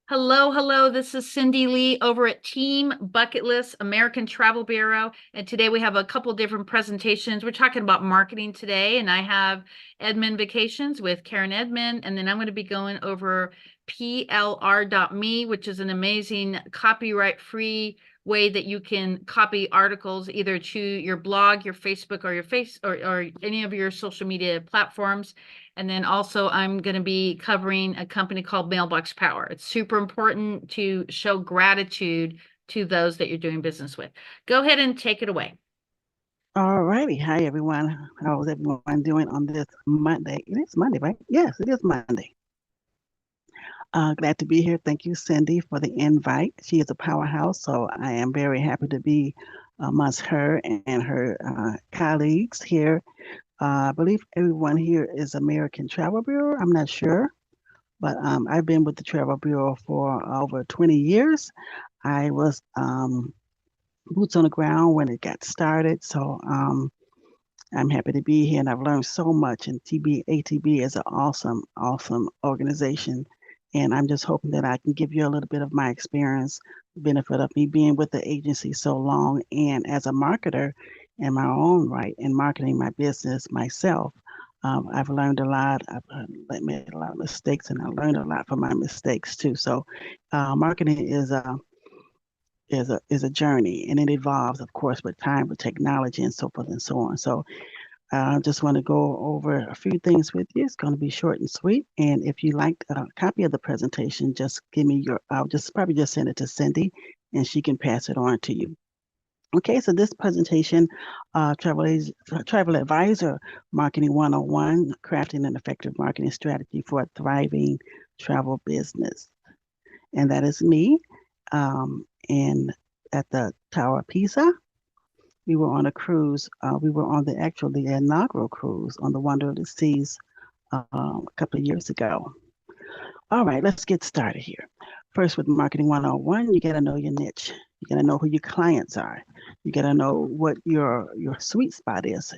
Hello, hello. This is Cindy Lee over at Team Bucket List American Travel Bureau. And today we have a couple different presentations. We're talking about marketing today, and I have Edmund Vacations with Karen Edmund. And then I'm going to be going over PLR.me, which is an amazing copyright-free way that you can copy articles either to your blog, your Facebook, or or any of your social media platforms. And then also I'm going to be covering a company called Mailbox Power. It's super important to show gratitude to those that you're doing business with. Go ahead and take it away. All righty. Hi, everyone. How's everyone doing on this Monday? It is Monday, right? Yes, it is Monday. Glad to be here. Thank you, Cindy, for the invite. She is a powerhouse, so I am very happy to be amongst her and her colleagues here. I believe everyone here is American Travel Bureau. I'm not sure, but I've been with the Travel Bureau for over 20 years. I was boots on the ground when it got started, so I'm happy to be here and I've learned so much. And ATB is an awesome, awesome organization. And I'm just hoping that I can give you a little bit of my experience, the benefit of me being with the agency so long and as a marketer in my own right and marketing my business myself. I've learned a lot. Made a lot of mistakes and I learned a lot from my mistakes too. So marketing is a journey and it evolves, of course, with time, with technology and so forth and so on. So I just want to go over a few things with you. It's going to be short and sweet. And if you like a copy of the presentation, just give me I'll just probably just send it to Cindy and she can pass it on to you. Okay, so this presentation, Travel Advisor Marketing 101, Crafting an Effective Marketing Strategy for a Thriving Travel Business. And that is me. And at the Tower of Pisa, we were on a cruise. We were on the inaugural cruise on the Wonder of the Seas a couple of years ago. All right, let's get started here. First, with Marketing 101, you got to know your niche. You got to know who your clients are. You got to know what your sweet spot is,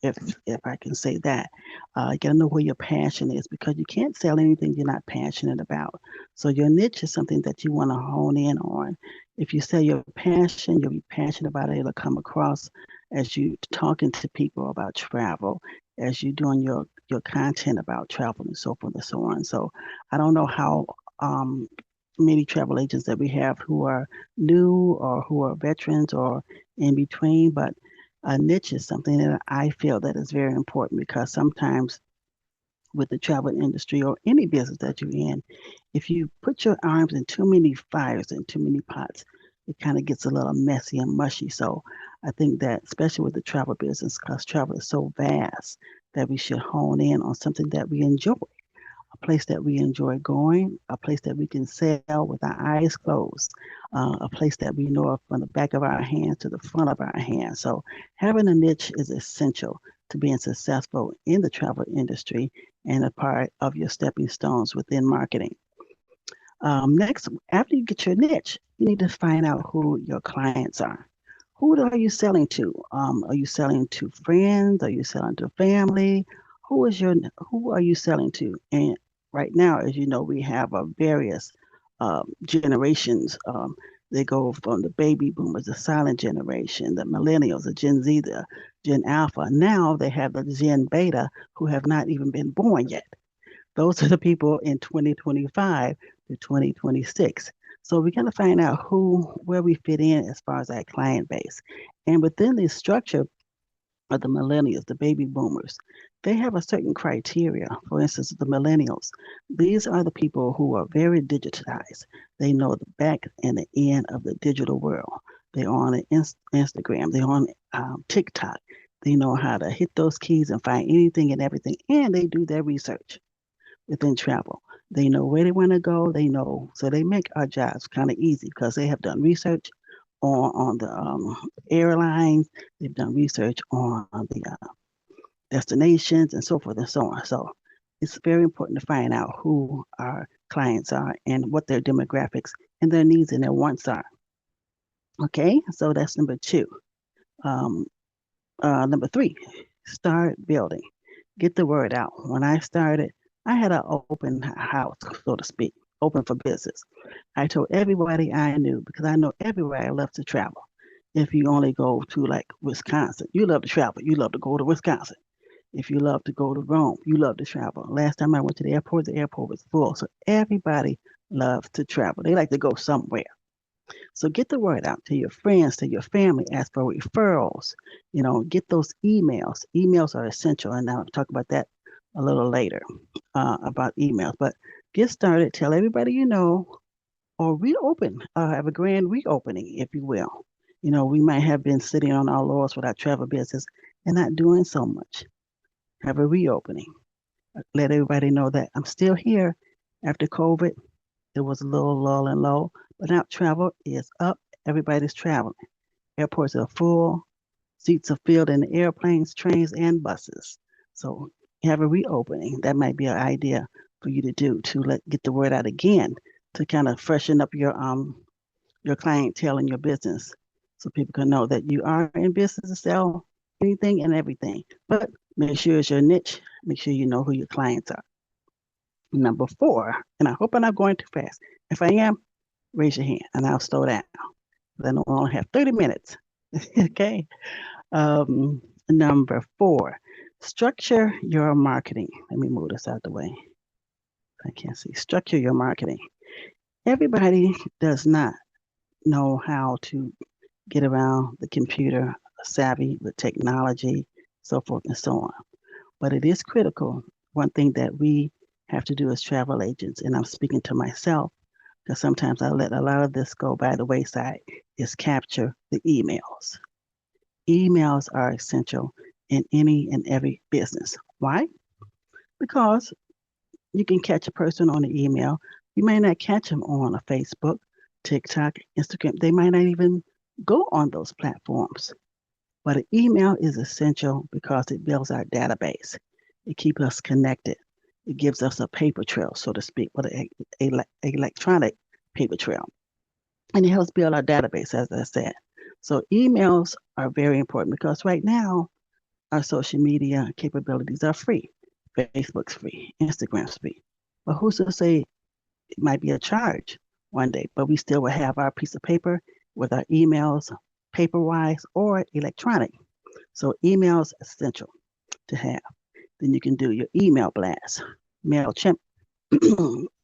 if I can say that. You got to know where your passion is because you can't sell anything you're not passionate about. So your niche is something that you want to hone in on. If you sell your passion, you'll be passionate about it. It'll come across as you talking to people about travel, as you doing your content about travel and so forth and so on. So I don't know how many travel agents that we have who are new or who are veterans or in between, but a niche is something that I feel that is very important because sometimes with the travel industry or any business that you're in, if you put your arms in too many fires and too many pots, it kind of gets a little messy and mushy. So I think that, especially with the travel business, because travel is so vast, that we should hone in on something that we enjoy, a place that we enjoy going, a place that we can sail with our eyes closed, a place that we know from the back of our hands to the front of our hands. So having a niche is essential to being successful in the travel industry and a part of your stepping stones within marketing. Next, after you get your niche, you need to find out who your clients are. Who are you selling to? Are you selling to friends? Are you selling to family? Who are you selling to? And right now, as you know, we have various generations. They go from the baby boomers, the silent generation, the millennials, the Gen Z, the Gen Alpha. Now they have the Gen Beta who have not even been born yet. Those are the people in 2025 to 2026. So we got to find out where we fit in as far as our client base. And within the structure of the millennials, the baby boomers, they have a certain criteria. For instance, the millennials, these are the people who are very digitized. They know the back and the end of the digital world. They're on Instagram, they're on TikTok. They know how to hit those keys and find anything and everything, and they do their research within travel. They know where they want to go. They know, so they make our jobs kind of easy because they have done research on the airlines. They've done research on the destinations and so forth and so on. So it's very important to find out who our clients are and what their demographics and their needs and their wants are. Okay, so that's number two. Um, Number three, start building. Get the word out. When I started, I had an open house, so to speak, open for business. I told everybody I knew because I know everywhere I love to travel. If you only go to like Wisconsin, you love to travel. You love to go to Wisconsin. If you love to go to Rome, you love to travel. Last time I went to the airport was full. So everybody loves to travel. They like to go somewhere. So get the word out to your friends, to your family, ask for referrals, get those emails. Emails are essential. And I'll talk about that a little later about emails. But get started, tell everybody you know, or reopen, have a grand reopening, if you will. We might have been sitting on our laurels with our travel business and not doing so much. Have a reopening. Let everybody know that I'm still here after COVID. It was a little lull and low, but now travel is up. Everybody's traveling. Airports are full. Seats are filled in the airplanes, trains, and buses. So have a reopening. That might be an idea for you to do to get the word out again to kind of freshen up your clientele and your business so people can know that you are in business to sell anything and everything. But make sure it's your niche. Make sure you know who your clients are. Number 4, and I hope I'm not going too fast. If I am, raise your hand and I'll slow down. Then I'll only have 30 minutes. Okay. Number 4, structure your marketing. Let me move this out the way. I can't see. Structure your marketing. Everybody does not know how to get around the computer savvy with technology, so forth and so on. But it is critical. One thing that we have to do as travel agents, and I'm speaking to myself, because sometimes I let a lot of this go by the wayside, is capture the emails. Emails are essential in any and every business. Why? Because you can catch a person on an email. You may not catch them on a Facebook, TikTok, Instagram. They might not even go on those platforms. But an email is essential because it builds our database. It keeps us connected. It gives us a paper trail, so to speak, but an electronic paper trail. And it helps build our database, as I said. So emails are very important because right now our social media capabilities are free. Facebook's free, Instagram's free. But who's to say it might be a charge one day, but we still will have our piece of paper with our emails, paper-wise or electronic. So emails essential to have. Then you can do your email blast. MailChimp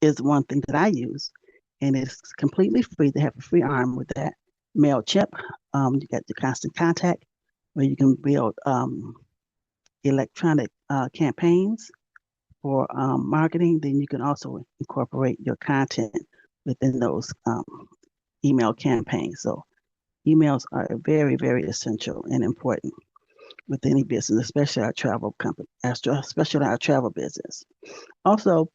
is one thing that I use, and it's completely free. They have a free arm with that. MailChimp, you got the constant contact where you can build electronic campaigns for marketing. Then you can also incorporate your content within those email campaigns. So emails are very, very essential and important with any business, especially our travel company, especially our travel business. Also,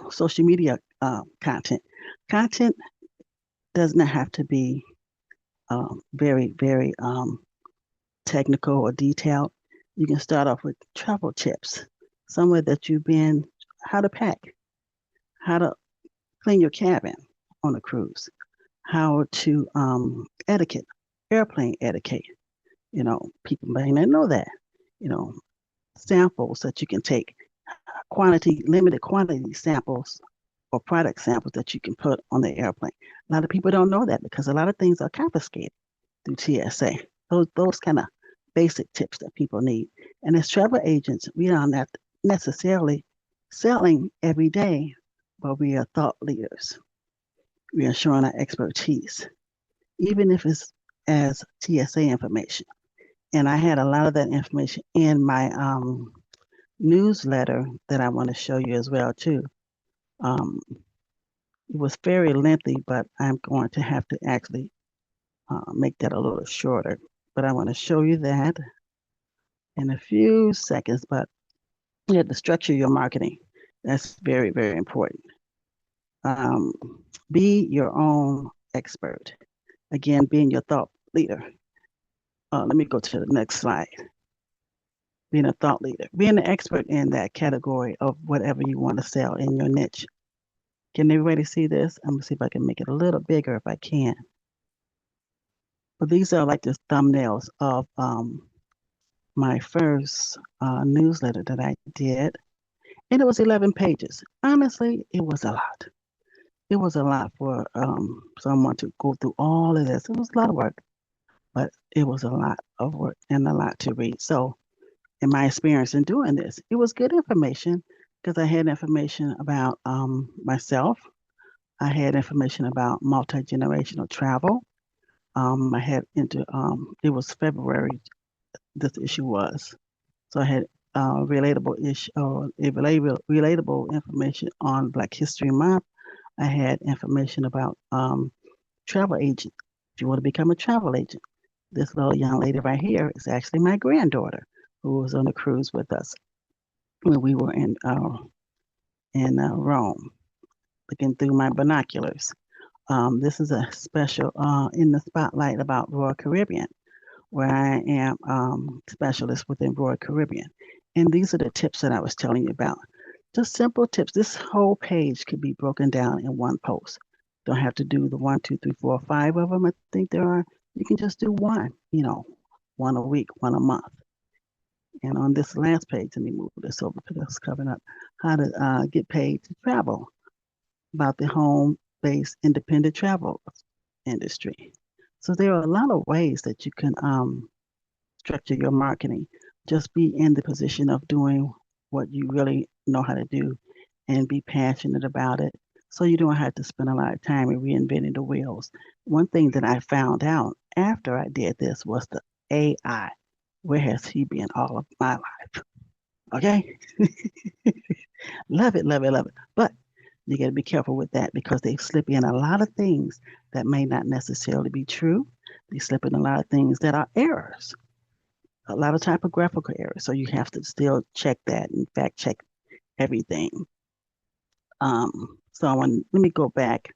social media content. Content does not have to be very, very technical or detailed. You can start off with travel tips, somewhere that you've been, how to pack, how to clean your cabin on a cruise, how to etiquette, airplane etiquette. People may not know that. You know, samples that you can take, limited quantity samples or product samples that you can put on the airplane. A lot of people don't know that because a lot of things are confiscated through TSA. Those kind of basic tips that people need. And as travel agents, we are not necessarily selling every day, but we are thought leaders. We are showing our expertise, even if it's as TSA information. And I had a lot of that information in my newsletter that I want to show you as well too. It was very lengthy, but I'm going to have to actually make that a little shorter. But I want to show you that in a few seconds. But you have to structure your marketing. That's very, very important. Um, be your own expert. Again, being your thought leader. Let me go to the next slide. Being a thought leader, being an expert in that category of whatever you want to sell in your niche. Can everybody see this? I'm gonna see if I can make it a little bigger if I can. But these are like the thumbnails of my first newsletter that I did. and it was 11 pages. Honestly, it was a lot. It was a lot for someone to go through all of this. It was a lot of work, but it was a lot of work and a lot to read. So, in my experience in doing this, it was good information because I had information about myself. I had information about multi-generational travel. I had into it was February. This issue was so I had relatable information on Black History Month. I had information about travel agent. If you want to become a travel agent, this little young lady right here is actually my granddaughter who was on a cruise with us when we were in Rome, looking through my binoculars. This is a special in the spotlight about Royal Caribbean, where I am specialist within Royal Caribbean. And these are the tips that I was telling you about. Just simple tips. This whole page could be broken down in one post. Don't have to do the one, two, three, four, five of them. I think there are. You can just do one, one a week, one a month. And on this last page, let me move this over to this coming up. How to get paid to travel, about the home-based independent travel industry. So there are a lot of ways that you can structure your marketing. Just be in the position of doing what you really know how to do and be passionate about it so you don't have to spend a lot of time in reinventing the wheels. One thing that I found out after I did this was the AI. Where has he been all of my life? Okay? Love it, love it, love it. But you got to be careful with that because they slip in a lot of things that may not necessarily be true. They slip in a lot of things that are errors, a lot of typographical errors. So you have to still check that and fact check everything. So let me go back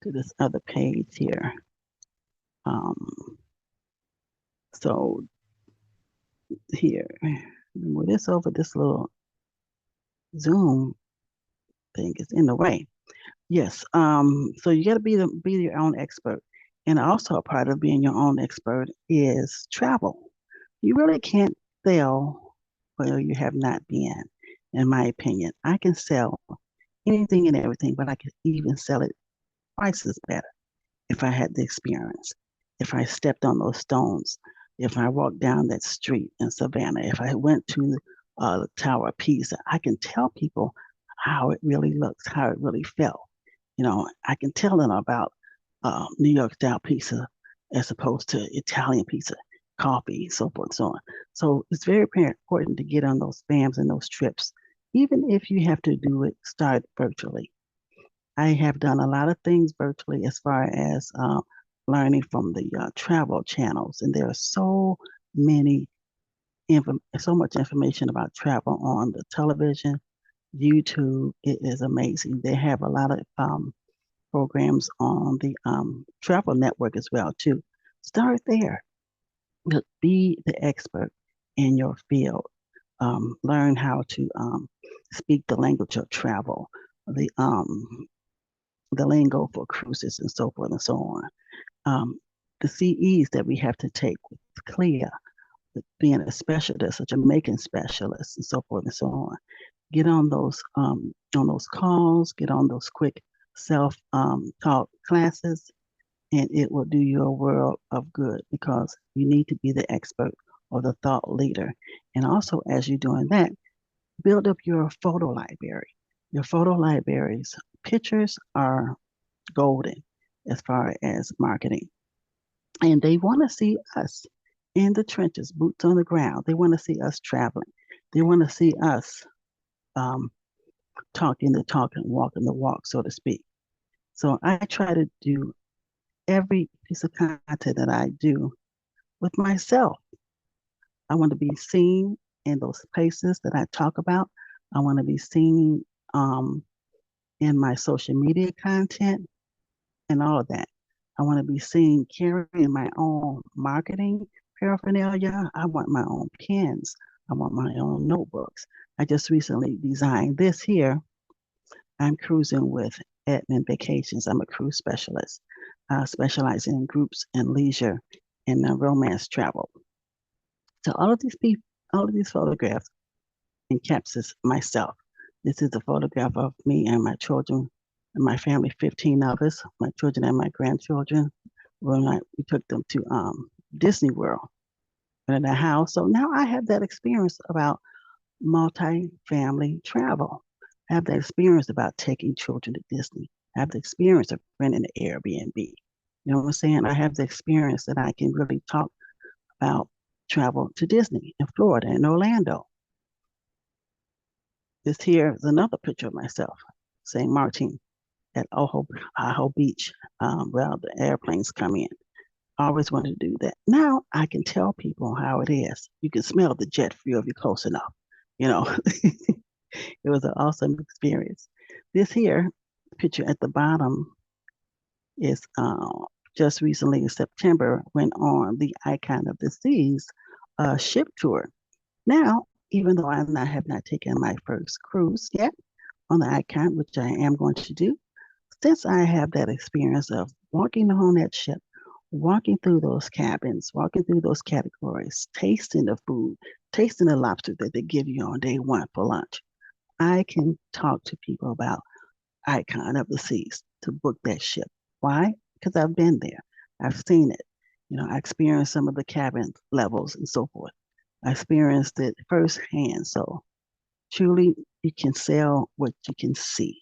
to this other page here. So here, move this over. This little Zoom thing is in the way. Yes. So you got to be your own expert, and also a part of being your own expert is travel. You really can't sell where you have not been, in my opinion. I can sell anything and everything, but I can even sell it twice as better if I had the experience, if I stepped on those stones, if I walked down that street in Savannah, if I went to the Tower of Pisa, I can tell people how it really looks, how it really felt. I can tell them about New York style pizza as opposed to Italian pizza, coffee, so forth and so on. So it's very important to get on those spams and those trips, even if you have to do it, start virtually. I have done a lot of things virtually as far as learning from the travel channels, and there are many, so much information about travel on the television, YouTube. It is amazing. They have a lot of programs on the travel network as well too. Start there. Be the expert in your field. Learn how to speak the language of travel, the lingo for cruises and so forth and so on. The CEs that we have to take with CLIA, with being a specialist, a Jamaican specialist, and so forth and so on. Get on those calls, get on those quick self-taught classes, and it will do you a world of good because you need to be the expert or the thought leader. And also, as you're doing that, build up your photo library. Your photo libraries, pictures are golden as far as marketing. And they want to see us in the trenches, boots on the ground. They want to see us traveling. They want to see us um, talking the talk and walking the walk, so to speak. So I try to do every piece of content that I do with myself. I want to be seen in those places that I talk about. I want to be seen um, in my social media content and all of that. I want to be seen carrying my own marketing paraphernalia. I want my own pens. I want my own notebooks. I just recently designed this here. I'm cruising with Edmund Vacations. I'm a cruise specialist, specializing in groups and leisure and romance travel. So all of these photographs encapsulates myself. This is a photograph of me and my children and my family, 15 of us, my children and my grandchildren. We took them to Disney World in a house. So now I have that experience about multi-family travel. I have the experience about taking children to Disney. I have the experience of renting an Airbnb. You know what I'm saying? I have the experience that I can really talk about travel to Disney in Florida and Orlando. This here is another picture of myself, St. Martin at Ojo Beach. Well, the airplanes come in. I always wanted to do that. Now I can tell people how it is. You can smell the jet fuel if you're close enough. You know, it was an awesome experience. This here picture at the bottom is just recently in September went on the Icon of the Seas ship tour. Now, even though have not taken my first cruise yet on the Icon, which I am going to do, since I have that experience of walking on that ship, walking through those cabins, walking through those categories, tasting the food, tasting the lobster that they give you on day one for lunch, I can talk to people about Icon of the Seas to book that ship. Why? Because I've been there. I've seen it. You know, I experienced some of the cabin levels and so forth. I experienced it firsthand. So truly, you can sell what you can see.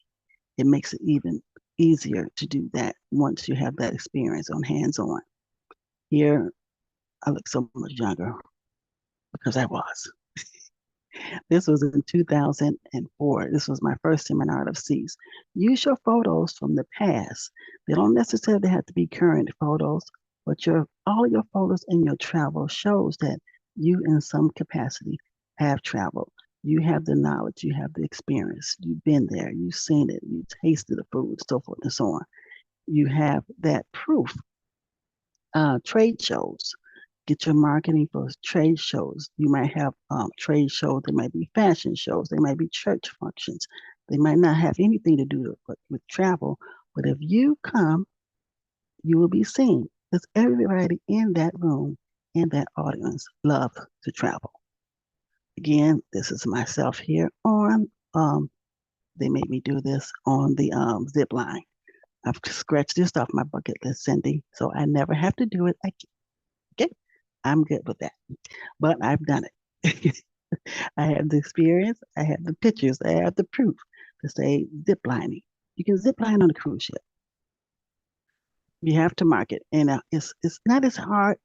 It makes it even easier to do that once you have that experience on hands-on. Here, I look so much younger because I was. This was in 2004. This was my first seminar of Seas. Use your photos from the past. They don't necessarily have to be current photos, but all of your photos in your travel shows that you, in some capacity, have traveled. You have the knowledge, you have the experience, you've been there, you've seen it, you tasted the food, so forth and so on. You have that proof. Trade shows. Get your marketing for trade shows. You might have trade shows. There might be fashion shows. There might be church functions. They might not have anything to do with travel, but if you come, you will be seen because everybody in that room, in that audience, loves to travel. Again, this is myself here on. They made me do this on the zip line. I've scratched this off my bucket list, Cindy, so I never have to do it again. Okay, I'm good with that. But I've done it. I have the experience, I have the pictures, I have the proof to say zip lining. You can zip line on a cruise ship. You have to market, and it's not as hard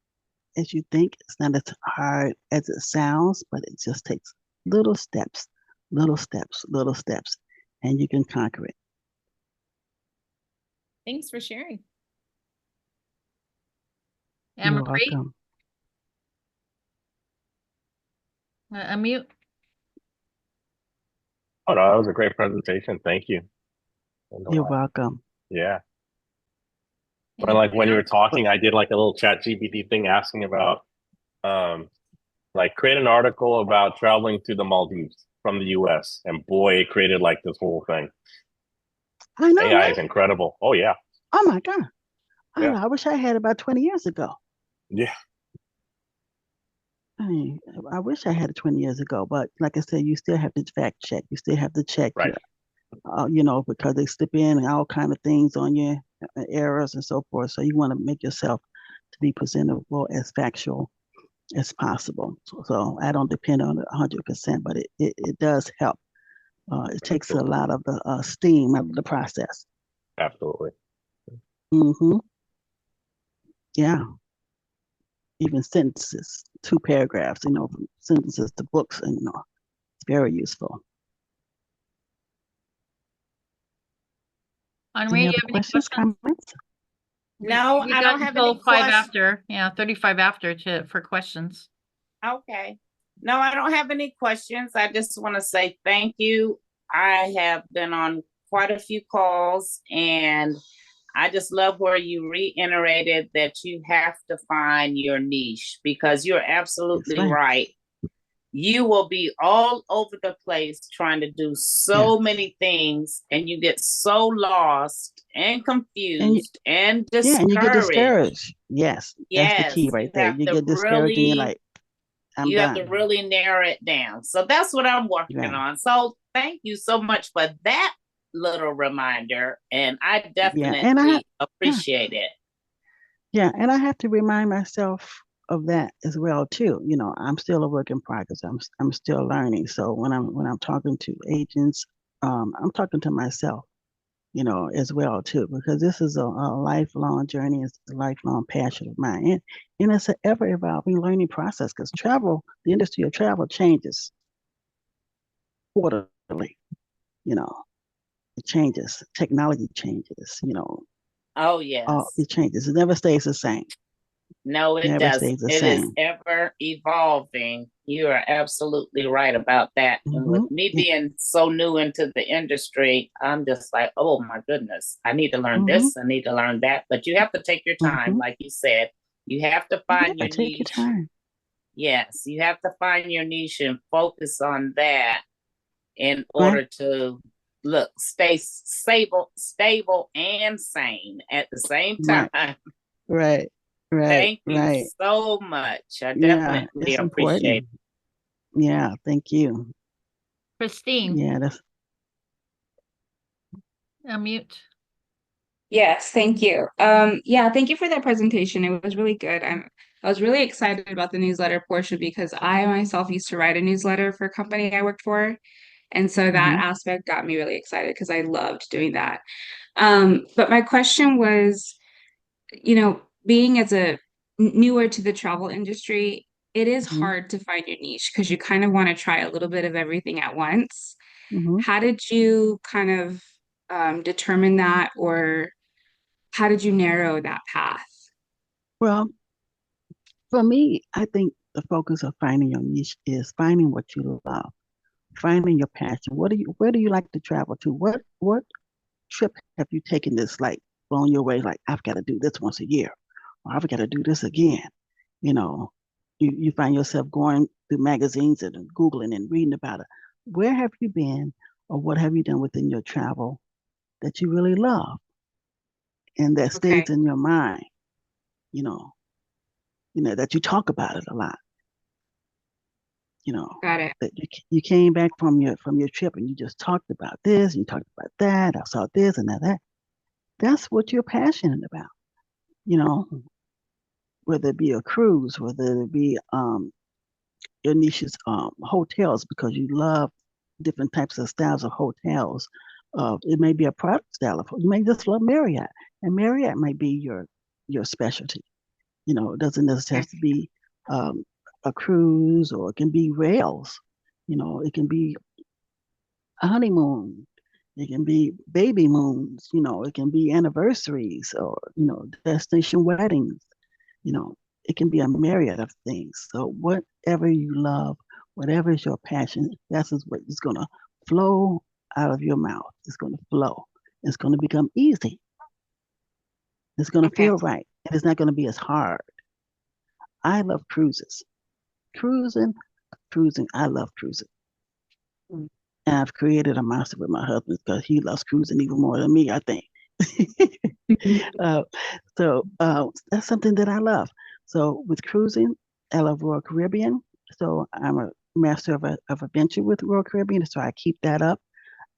as you think. It's not as hard as it sounds, but it just takes little steps, little steps, little steps, and you can conquer it. Thanks for sharing. You're welcome. Unmute. Oh no, that was a great presentation. Thank you. You're welcome. Yeah. But like when you were talking, I did like a little chat GPT thing asking about like create an article about traveling to the Maldives from the US. And boy, it created like this whole thing. I know. AI is incredible. Oh yeah. Oh my God. I wish I had about 20 years ago. Yeah. I mean, I wish I had it 20 years ago, but like I said, you still have to fact check. You still have to check, right. You know, because they slip in all kind of things on you, errors and so forth. So you want to make yourself to be presentable as factual as possible. So I don't depend on it 100%, but it does help. It takes a lot of the steam out of the process. Absolutely. Mm-hmm. Yeah. Even sentences, 2 paragraphs, you know, from sentences to books, and you know, it's very useful. Henri, do you have any questions? Comments? No, I don't have any questions. 5 after, 35 after for questions. Okay. No, I don't have any questions. I just want to say thank you. I have been on quite a few calls, and I just love where you reiterated that you have to find your niche, because you're absolutely right. You will be all over the place trying to do so many things, and you get so lost and confused and discouraged. Yeah, and you get discouraged. Yes, that's the key right there. You get discouraged and you're like, I'm You have to done. really narrow it down. So that's what I'm working Yeah. on. So thank you so much for that little reminder. And I Yeah. And I, definitely yeah, appreciate it. yeah. And I have to remind myself of that as well too. You know, I'm still a work in progress. I'm still learning. So when I'm talking to agents, I'm talking to myself, you know, as well too, because this is a lifelong journey. It's a lifelong passion of mine, and it's an ever evolving learning process. Because travel, the industry of travel changes quarterly. You know, it changes. Technology changes. You know, Oh, all yes. it changes. It never stays the same. No, it Never doesn't. stays the It is same. ever evolving. You are absolutely right about that. And with Hmm. me Yeah. being so new into the industry, I'm just like, oh my goodness, I need to learn Hmm. this, I need to learn that. But you have to take your time, Hmm. like you said. You have to find Yeah. your Take your niche. time. Yes, you have to find your niche and focus on that in Right. order to stay stable and sane at the same Right. time. Right. Right. Thank you Right. so much. I Yeah. definitely It's appreciate important. it. Yeah. Thank you. Christine, Yeah. That's. unmute. Yes, thank you. Yeah, thank you for that presentation. It was really good. I was really excited about the newsletter portion because I myself used to write a newsletter for a company I worked for. And so that Hmm. aspect got me really excited because I loved doing that. But my question was, being as a newer to the travel industry, it is Hmm. hard to find your niche because you kind of want to try a little bit of everything at once. Hmm. How did you kind of determine that, or how did you narrow that path? Well, for me, I think the focus of finding your niche is finding what you love, finding your passion. Where do you like to travel to? What trip have you taken this like blown your way? Like, I've got to do this once a year, or I've got to do this again. You know, you find yourself going through magazines and Googling and reading about it. Where have you been, or what have you done within your travel that you really love and that Okay, stays in your mind? You know, that you talk about it a lot. You know, got it. that you came back from your trip and you just talked about this, you talked about that. I saw this and that. That's what you're passionate about. You know, whether it be a cruise, whether it be your niche's hotels because you love different types of styles of hotels. It may be a product style of you may just love Marriott, and Marriott might be your specialty. You know, it doesn't necessarily Okay, have to be um, a cruise, or it can be rails. You know, it can be a honeymoon. It can be baby moons. You know, it can be anniversaries, or destination weddings. You know, it can be a myriad of things. So whatever you love, whatever is your passion, that's what is going to flow out of your mouth. It's going to flow. It's going to become easy. It's going to okay, feel right. And it's not going to be as hard. I love cruises. Cruising, cruising. I love cruising. And I've created a monster with my husband because he loves cruising even more than me, I think. uh, so that's something that I love. So with cruising, I love Royal Caribbean. So I'm a master of adventure with Royal Caribbean. So I keep that up.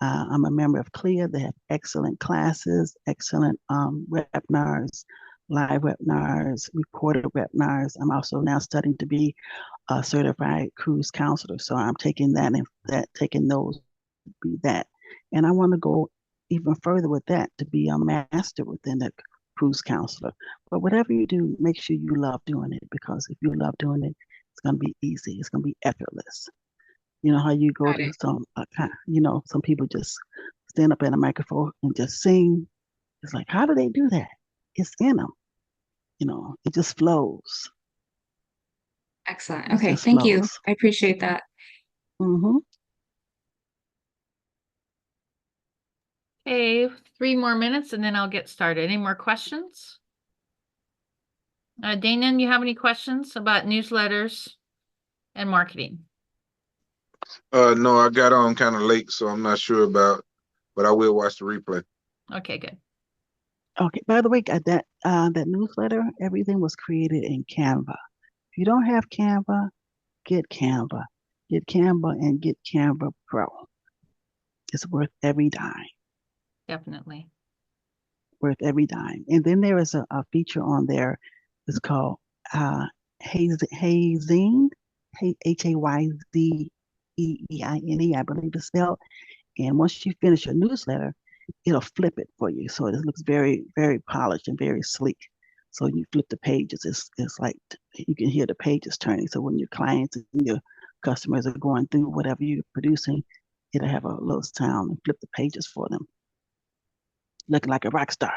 I'm a member of CLIA. They have excellent classes, excellent webinars, live webinars, recorded webinars. I'm also now studying to be a certified cruise counselor. So I'm taking taking those to be that. And I want to go even further with that to be a master within the cruise counselor. But whatever you do, make sure you love doing it, because if you love doing it, it's going to be easy. It's going to be effortless. You know how you go got to it. some people just stand up at a microphone and just sing. It's like, how do they do that? It's in them. It just flows. Excellent. It Okay, just thank you. flows. I appreciate that. Hmm. Okay, 3 more minutes and then I'll get started. Any more questions? Dana, you have any questions about newsletters and marketing? No, I got on kind of late, so I'm not sure about, but I will watch the replay. Okay, good. Okay. By the way, that newsletter, everything was created in Canva. If you don't have Canva, get Canva. Get Canva and get Canva Pro. It's worth every dime. Definitely. Worth every dime. And then there is a feature on there. It's called Hayzine, Hayzeine, I believe it's spelled. And once you finish your newsletter, it'll flip it for you. So it looks very, very polished and very sleek. So you flip the pages. It's like you can hear the pages turning. So when your clients and your customers are going through whatever you're producing, it'll have a little sound and flip the pages for them. Looking like a rock star.